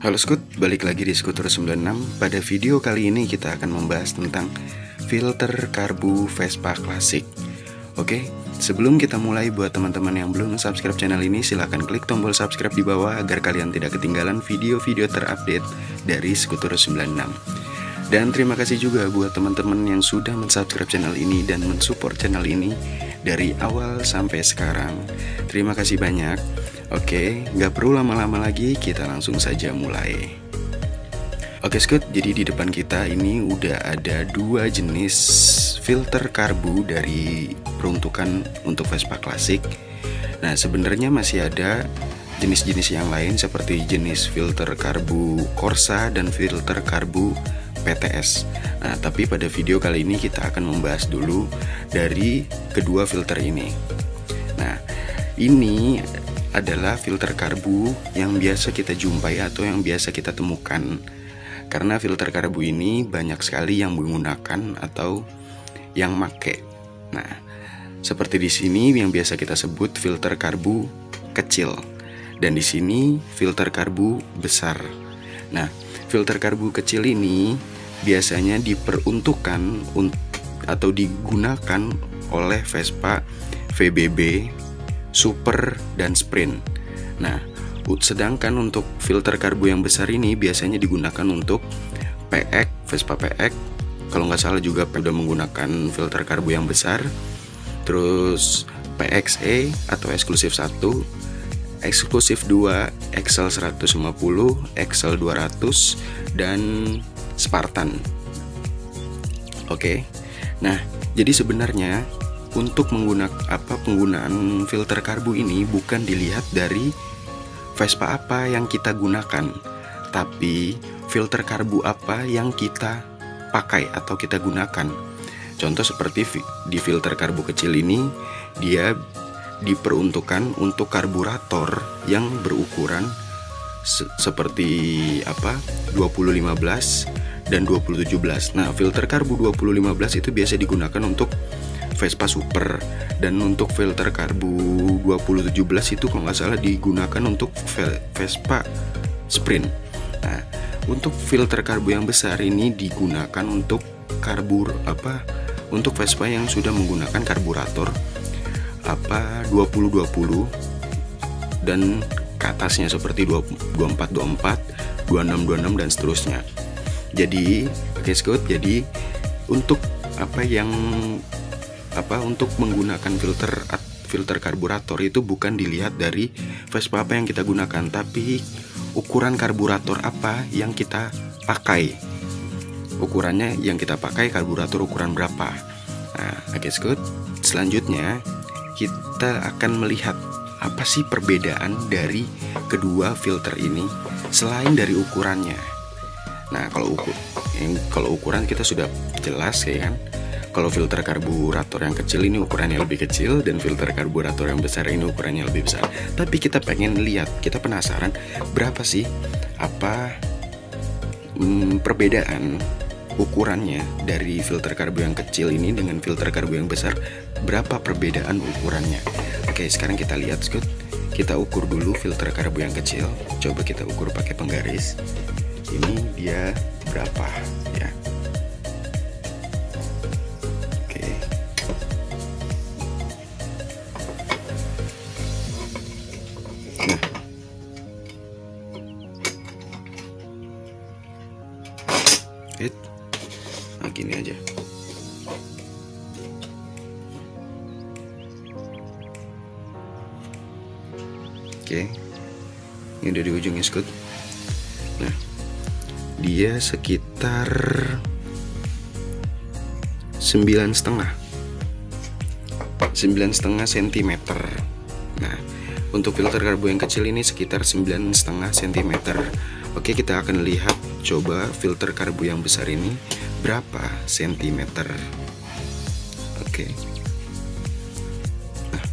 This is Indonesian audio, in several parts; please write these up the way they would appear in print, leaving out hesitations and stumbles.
Halo Scoot, balik lagi di Skuter 96. Pada video kali ini kita akan membahas tentang filter karbu Vespa Classic. Oke, sebelum kita mulai, buat teman-teman yang belum subscribe channel ini, silahkan klik tombol subscribe di bawah agar kalian tidak ketinggalan video-video terupdate dari Skuter 96. Dan terima kasih juga buat teman-teman yang sudah mensubscribe channel ini dan mensupport channel ini dari awal sampai sekarang. Terima kasih banyak. Oke, nggak perlu lama-lama lagi, kita langsung saja mulai. Oke Scoot, jadi di depan kita ini udah ada dua jenis filter karbu dari peruntukan untuk Vespa Classic. Nah, sebenarnya masih ada jenis-jenis yang lain seperti jenis filter karbu Corsa dan filter karbu PTS. Nah, tapi pada video kali ini kita akan membahas dulu dari kedua filter ini. Nah, ini adalah filter karbu yang biasa kita jumpai atau yang biasa kita temukan. Karena filter karbu ini banyak sekali yang menggunakan atau yang make. Nah, seperti di sini yang biasa kita sebut filter karbu kecil, dan di sini filter karbu besar. Nah, filter karbu kecil ini biasanya diperuntukkan atau digunakan oleh Vespa VBB, Super, dan Sprint. Nah, sedangkan untuk filter karbu yang besar ini biasanya digunakan untuk PX, Vespa PX. Kalau nggak salah juga udah menggunakan filter karbu yang besar. Terus PXE atau eksklusif 1, eksklusif 2, XL 150, XL 200, dan Spartan. Oke. Nah, jadi sebenarnya untuk penggunaan filter karbu ini bukan dilihat dari Vespa apa yang kita gunakan, tapi filter karbu apa yang kita pakai atau kita gunakan. Contoh seperti di filter karbu kecil ini, dia diperuntukkan untuk karburator yang berukuran seperti 2015 dan 2017. Nah, filter karbu 2015 itu biasa digunakan untuk Vespa Super, dan untuk filter karbu 2017 itu kalau nggak salah digunakan untuk Vespa Sprint. Nah, untuk filter karbu yang besar ini digunakan untuk untuk Vespa yang sudah menggunakan karburator 2020 dan ke atasnya seperti 2424, 2626 dan seterusnya. Jadi, oke Scoot, jadi untuk untuk menggunakan filter karburator itu bukan dilihat dari Vespa apa yang kita gunakan, tapi ukuran karburator apa yang kita pakai. Ukurannya yang kita pakai, karburator ukuran berapa. Nah, oke Scoot, selanjutnya kita akan melihat apa sih perbedaan dari kedua filter ini selain dari ukurannya. Nah, kalau ukuran kita sudah jelas ya kan. Kalau filter karburator yang kecil ini ukurannya lebih kecil, dan filter karburator yang besar ini ukurannya lebih besar. Tapi kita pengen lihat, kita penasaran berapa sih perbedaan ukurannya dari filter karbu yang kecil ini dengan filter karbu yang besar. Berapa perbedaan ukurannya? Oke, sekarang kita lihat Scoot. Kita ukur dulu filter karbu yang kecil. Coba kita ukur pakai penggaris. Ini dia berapa ya? Nah, gini aja. Oke, ini udah di ujungnya Scoot. Nah, dia sekitar 9,5 cm. Nah, untuk filter karbu yang kecil ini sekitar 9,5 cm. Oke, kita akan lihat coba filter karbu yang besar ini berapa sentimeter. Oke. Nah,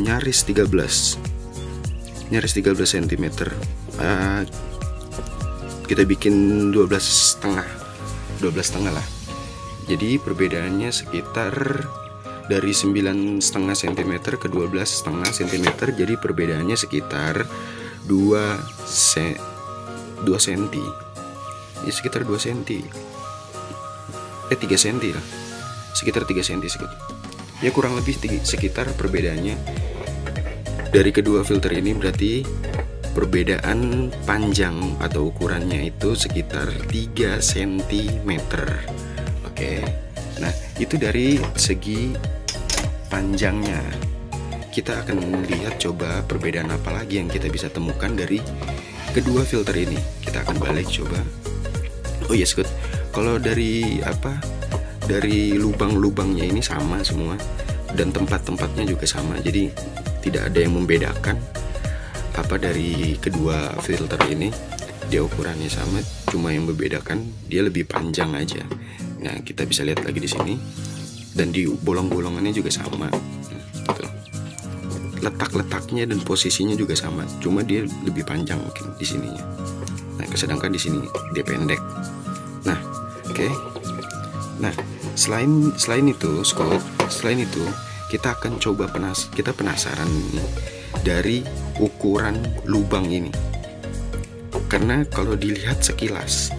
nyaris 13 cm. Kita bikin 12,5 lah. Jadi perbedaannya sekitar dari 9,5 cm ke 12,5 cm, jadi perbedaannya sekitar 2 cm. Ya sekitar 2 cm. 3 cm lah. Sekitar 3 cm ya, kurang lebih sekitar perbedaannya dari kedua filter ini. Berarti perbedaan panjang atau ukurannya itu sekitar 3 cm. Oke. Nah, itu dari segi panjangnya. Kita akan lihat coba perbedaan apa lagi yang kita bisa temukan dari kedua filter ini. Kita akan balik coba. Oh yes, good. Kalau dari dari lubang-lubangnya ini sama semua, dan tempat-tempatnya juga sama. Jadi tidak ada yang membedakan dari kedua filter ini. Dia ukurannya sama, cuma yang membedakan dia lebih panjang aja. Nah, kita bisa lihat lagi di sini, dan di bolong-bolongannya juga sama. Letak-letaknya dan posisinya juga sama, cuma dia lebih panjang mungkin di sininya. Nah, sedangkan di sini dia pendek. Nah, oke. Nah, selain itu, selain itu kita akan coba kita penasaran nih dari ukuran lubang ini. Karena kalau dilihat sekilas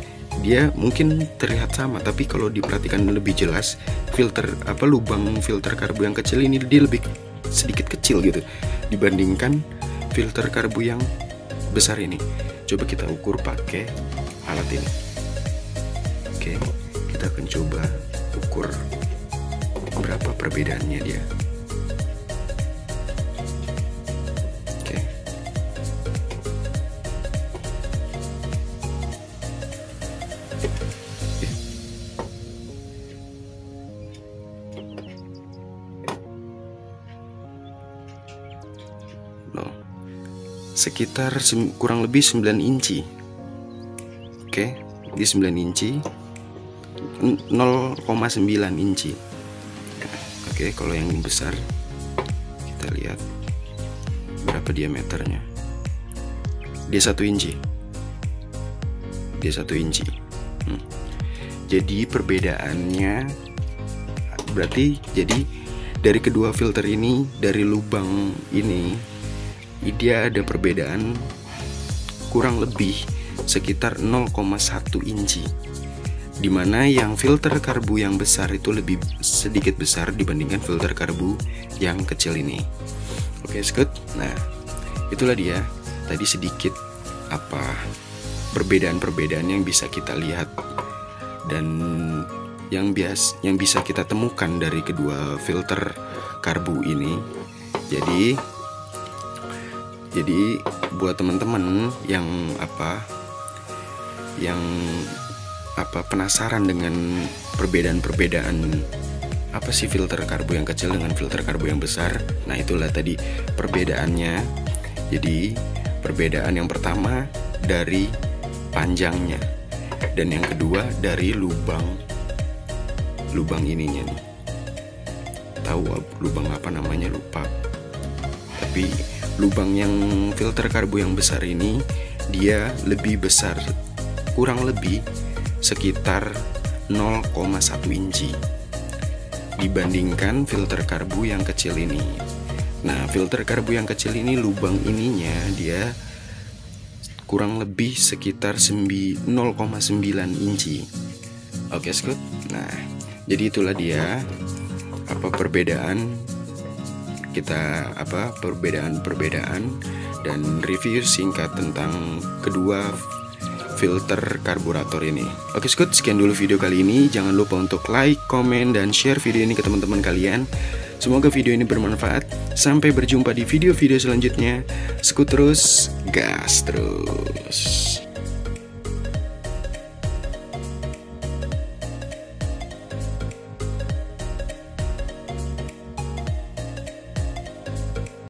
dia mungkin terlihat sama, tapi kalau diperhatikan lebih jelas, lubang filter karbu yang kecil ini dia lebih sedikit kecil gitu dibandingkan filter karbu yang besar ini. Coba kita ukur pakai alat ini. Oke, kita akan coba ukur berapa perbedaannya dia. Oke. Sekitar kurang lebih 9 inci. Oke, di 9 inci, 0,9 inci. Oke, kalau yang besar kita lihat berapa diameternya. Dia 1 inci. Dia 1 inci. Jadi perbedaannya berarti dari kedua filter ini, dari lubang ini dia ada perbedaan kurang lebih sekitar 0,1 inci, dimana yang filter karbu yang besar itu lebih sedikit besar dibandingkan filter karbu yang kecil ini. Oke, good. Nah, itulah dia tadi sedikit perbedaan-perbedaan yang bisa kita lihat dan yang bisa kita temukan dari kedua filter karbu ini. Jadi buat teman-teman yang penasaran dengan perbedaan-perbedaan apa sih filter karbu yang kecil dengan filter karbu yang besar. Nah, itulah tadi perbedaannya. Jadi perbedaan yang pertama dari panjangnya, dan yang kedua dari lubang ininya nih. Tahu lubang apa namanya, lupa. Tapi lubang yang filter karbu yang besar ini dia lebih besar, kurang lebih sekitar 0,1 inci dibandingkan filter karbu yang kecil ini. Nah, filter karbu yang kecil ini lubang ininya dia kurang lebih sekitar 0,9 inci. Oke, good. Nah, jadi itulah dia perbedaan perbedaan dan review singkat tentang kedua filter karburator ini. Oke, good. Sekian dulu video kali ini. Jangan lupa untuk like, komen, dan share video ini ke teman-teman kalian. Semoga video ini bermanfaat. Sampai berjumpa di video-video selanjutnya. Skut terus, gas terus.